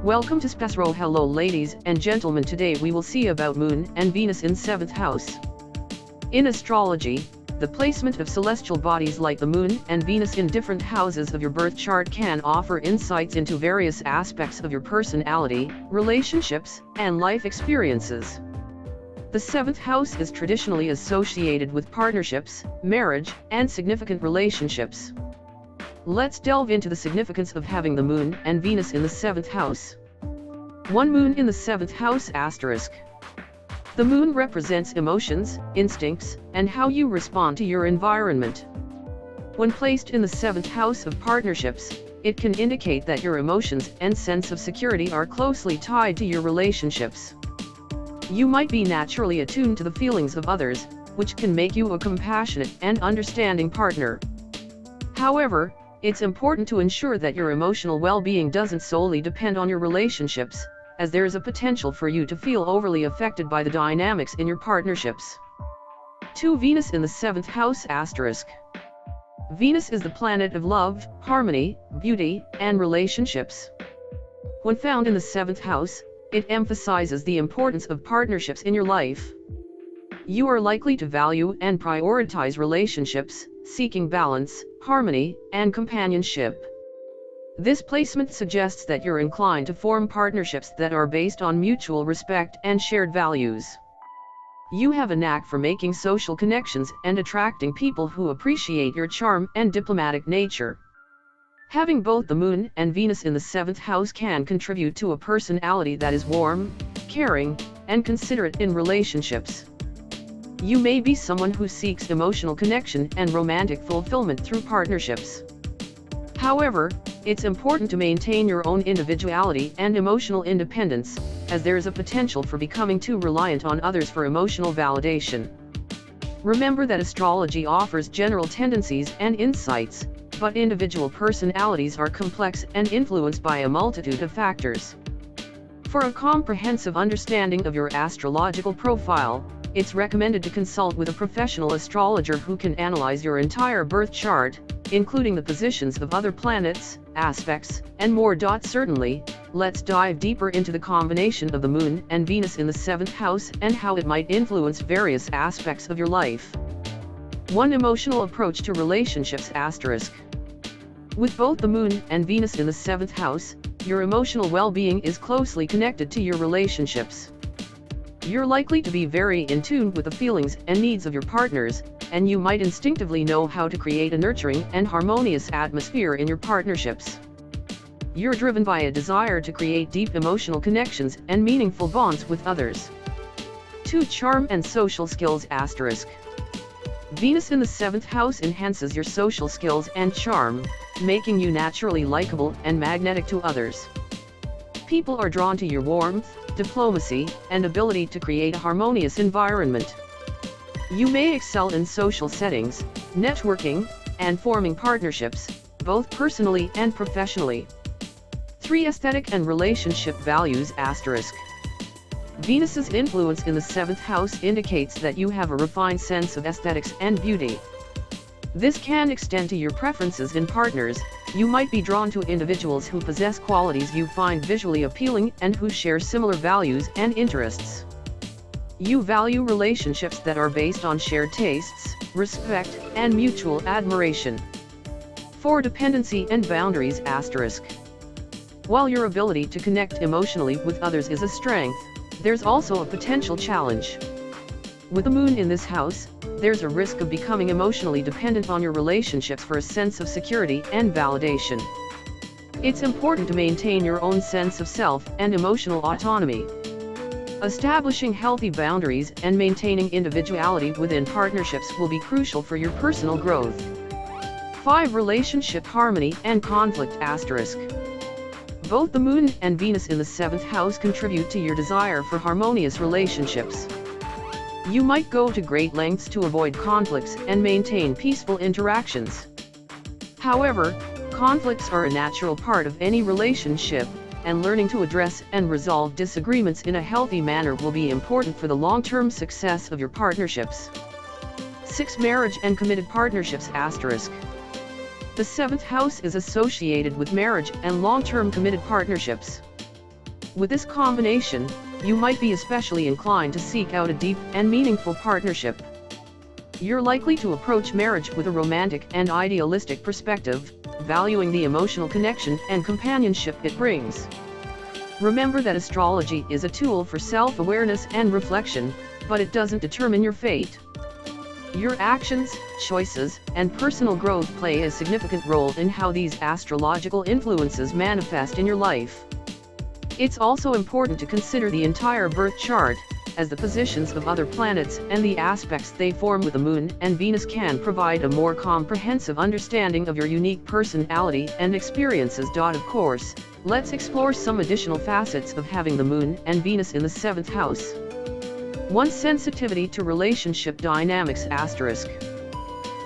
Welcome to SPASRO. Hello ladies and gentlemen, today we will see about Moon and Venus in 7th house. In astrology, the placement of celestial bodies like the Moon and Venus in different houses of your birth chart can offer insights into various aspects of your personality, relationships, and life experiences. The 7th house is traditionally associated with partnerships, marriage, and significant relationships. Let's delve into the significance of having the Moon and Venus in the 7th house. 1. Moon in the 7th house *. The Moon represents emotions, instincts, and how you respond to your environment. When placed in the 7th house of partnerships, it can indicate that your emotions and sense of security are closely tied to your relationships. You might be naturally attuned to the feelings of others, which can make you a compassionate and understanding partner. However, it's important to ensure that your emotional well-being doesn't solely depend on your relationships, as there is a potential for you to feel overly affected by the dynamics in your partnerships. 2. Venus in the 7th house *. Venus is the planet of love, harmony, beauty, and relationships. When found in the 7th house, it emphasizes the importance of partnerships in your life. You are likely to value and prioritize relationships, seeking balance, harmony, and companionship. This placement suggests that you're inclined to form partnerships that are based on mutual respect and shared values. You have a knack for making social connections and attracting people who appreciate your charm and diplomatic nature. Having both the Moon and Venus in the 7th house can contribute to a personality that is warm, caring, and considerate in relationships. You may be someone who seeks emotional connection and romantic fulfillment through partnerships. However, it's important to maintain your own individuality and emotional independence, as there is a potential for becoming too reliant on others for emotional validation. Remember that astrology offers general tendencies and insights, but individual personalities are complex and influenced by a multitude of factors. For a comprehensive understanding of your astrological profile, it's recommended to consult with a professional astrologer who can analyze your entire birth chart, including the positions of other planets, aspects, and more. Certainly, let's dive deeper into the combination of the Moon and Venus in the 7th house and how it might influence various aspects of your life. 1. Emotional approach to relationships *. With both the Moon and Venus in the 7th house, your emotional well-being is closely connected to your relationships. You're likely to be very in tune with the feelings and needs of your partners, and you might instinctively know how to create a nurturing and harmonious atmosphere in your partnerships. You're driven by a desire to create deep emotional connections and meaningful bonds with others. 2. Charm and social skills *. Venus in the 7th house enhances your social skills and charm, making you naturally likable and magnetic to others. People are drawn to your warmth, diplomacy, and ability to create a harmonious environment. You may excel in social settings, networking, and forming partnerships, both personally and professionally. 3. Aesthetic and relationship values *. Venus's influence in the 7th house indicates that you have a refined sense of aesthetics and beauty. This can extend to your preferences in partners. You might be drawn to individuals who possess qualities you find visually appealing and who share similar values and interests. You value relationships that are based on shared tastes, respect, and mutual admiration. 4. Dependency and boundaries *. While your ability to connect emotionally with others is a strength, there's also a potential challenge. With the Moon in this house, there's a risk of becoming emotionally dependent on your relationships for a sense of security and validation. It's important to maintain your own sense of self and emotional autonomy. Establishing healthy boundaries and maintaining individuality within partnerships will be crucial for your personal growth. 5. Relationship harmony and conflict *. Both the Moon and Venus in the 7th house contribute to your desire for harmonious relationships. You might go to great lengths to avoid conflicts and maintain peaceful interactions. However, conflicts are a natural part of any relationship, and learning to address and resolve disagreements in a healthy manner will be important for the long-term success of your partnerships. 6. Marriage and committed partnerships *. The 7th house is associated with marriage and long-term committed partnerships. With this combination, you might be especially inclined to seek out a deep and meaningful partnership. You're likely to approach marriage with a romantic and idealistic perspective, valuing the emotional connection and companionship it brings. Remember that astrology is a tool for self-awareness and reflection, but it doesn't determine your fate. Your actions, choices, and personal growth play a significant role in how these astrological influences manifest in your life. It's also important to consider the entire birth chart, as the positions of other planets and the aspects they form with the Moon and Venus can provide a more comprehensive understanding of your unique personality and experiences. Of course, let's explore some additional facets of having the Moon and Venus in the 7th house. 1. Sensitivity to relationship dynamics.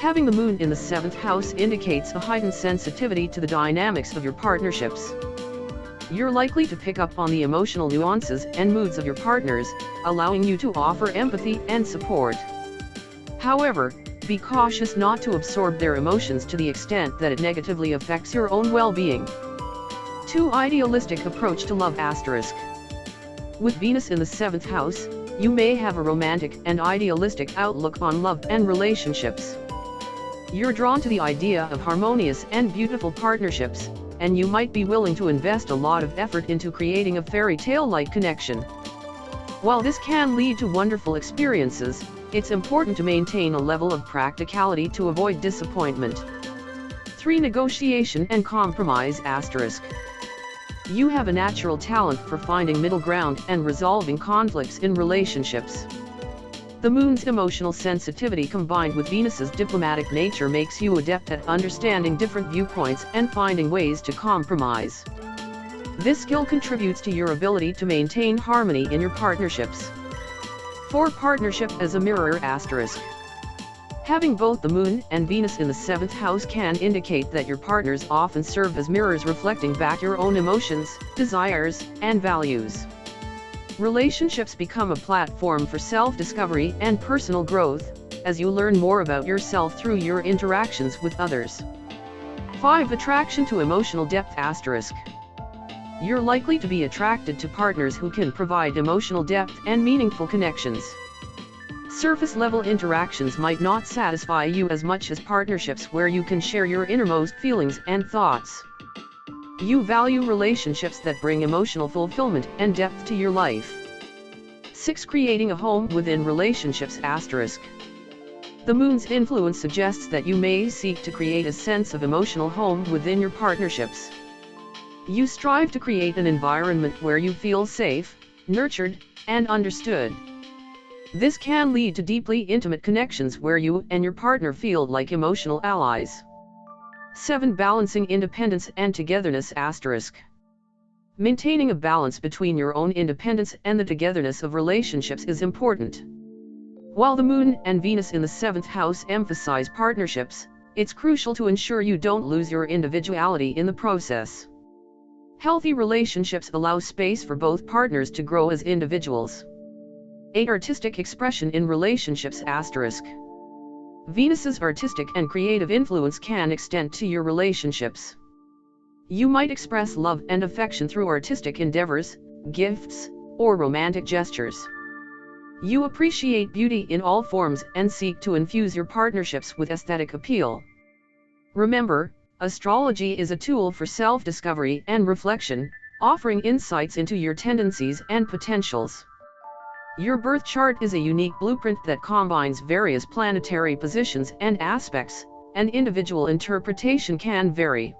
Having the Moon in the 7th house indicates a heightened sensitivity to the dynamics of your partnerships. You're likely to pick up on the emotional nuances and moods of your partners, allowing you to offer empathy and support. However, be cautious not to absorb their emotions to the extent that it negatively affects your own well-being. 2. Idealistic approach to love. With Venus in the 7th house, you may have a romantic and idealistic outlook on love and relationships. You're drawn to the idea of harmonious and beautiful partnerships, and you might be willing to invest a lot of effort into creating a fairy tale-like connection. While this can lead to wonderful experiences, it's important to maintain a level of practicality to avoid disappointment. 3. Negotiation and compromise. You have a natural talent for finding middle ground and resolving conflicts in relationships. The Moon's emotional sensitivity combined with Venus's diplomatic nature makes you adept at understanding different viewpoints and finding ways to compromise. This skill contributes to your ability to maintain harmony in your partnerships. 4. Partnership as a mirror. Having both the Moon and Venus in the 7th house can indicate that your partners often serve as mirrors reflecting back your own emotions, desires, and values. Relationships become a platform for self-discovery and personal growth, as you learn more about yourself through your interactions with others. 5. Attraction to emotional depth. You're likely to be attracted to partners who can provide emotional depth and meaningful connections. Surface-level interactions might not satisfy you as much as partnerships where you can share your innermost feelings and thoughts. You value relationships that bring emotional fulfillment and depth to your life. 6. Creating a home within relationships. The Moon's influence suggests that you may seek to create a sense of emotional home within your partnerships. You strive to create an environment where you feel safe, nurtured, and understood. This can lead to deeply intimate connections where you and your partner feel like emotional allies. 7. Balancing independence and togetherness. Maintaining a balance between your own independence and the togetherness of relationships is important. While the Moon and Venus in the 7th house emphasize partnerships, it's crucial to ensure you don't lose your individuality in the process. Healthy relationships allow space for both partners to grow as individuals. 8. Artistic expression in relationships. Venus's artistic and creative influence can extend to your relationships. You might express love and affection through artistic endeavors, gifts, or romantic gestures. You appreciate beauty in all forms and seek to infuse your partnerships with aesthetic appeal. Remember, astrology is a tool for self-discovery and reflection, offering insights into your tendencies and potentials. Your birth chart is a unique blueprint that combines various planetary positions and aspects, and individual interpretation can vary.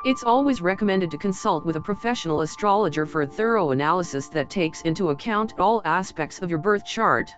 It's always recommended to consult with a professional astrologer for a thorough analysis that takes into account all aspects of your birth chart.